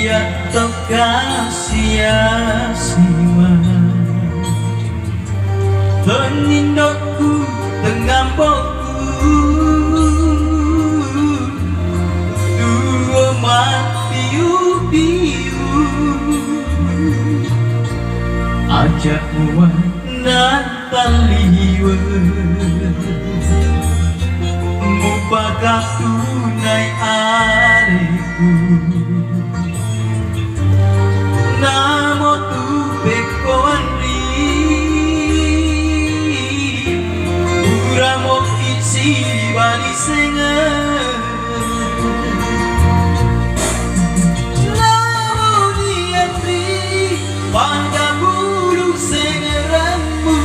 ya kasih penindokku dengan boku dua mati biu ajak muat taliwe mupaka tunai areku namo tu bekoan Wali singer namun diantri pada bulu singeranmu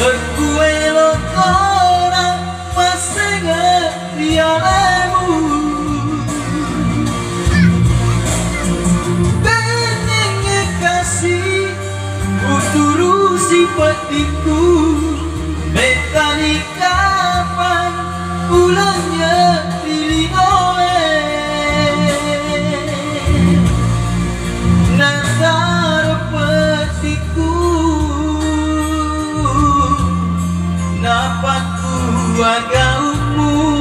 terkuelo orang pasengar dialemu benengnya kasih uturusi petiku betani kapan bulannya dilinoe natar petiku napatku agaumu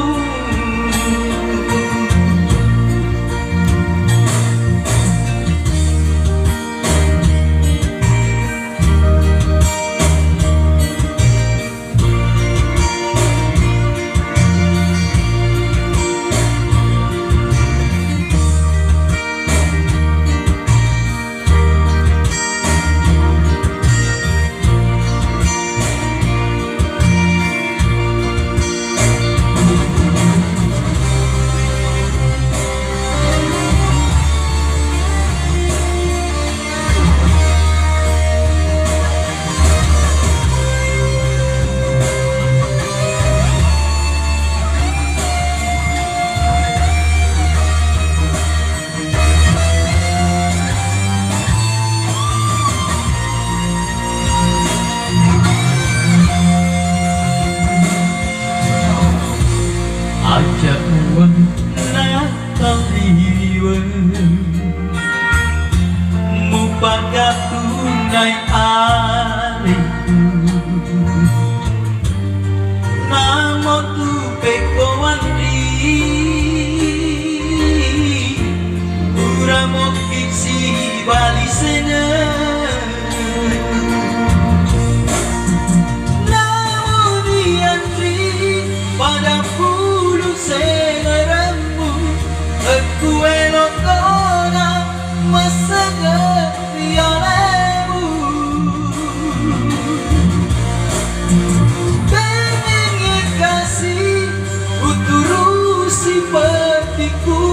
ajak taliwe mupaka tunai aliku namo tu pekoan uramo kiksi bali singer namun diantri pada sengaranmu aku elok kona masalah dialemu pengen kasih uturusi petiku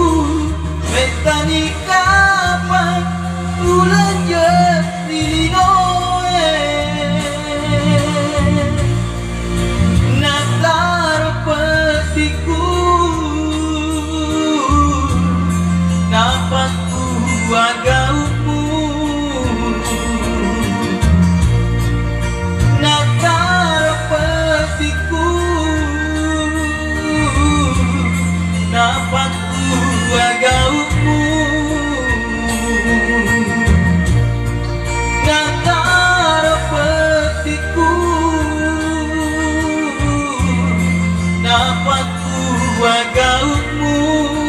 betani kapan bulannya dilinoe natar petiku napatku agaumu natar petiku napatku agaumu natar petiku napatku agaumu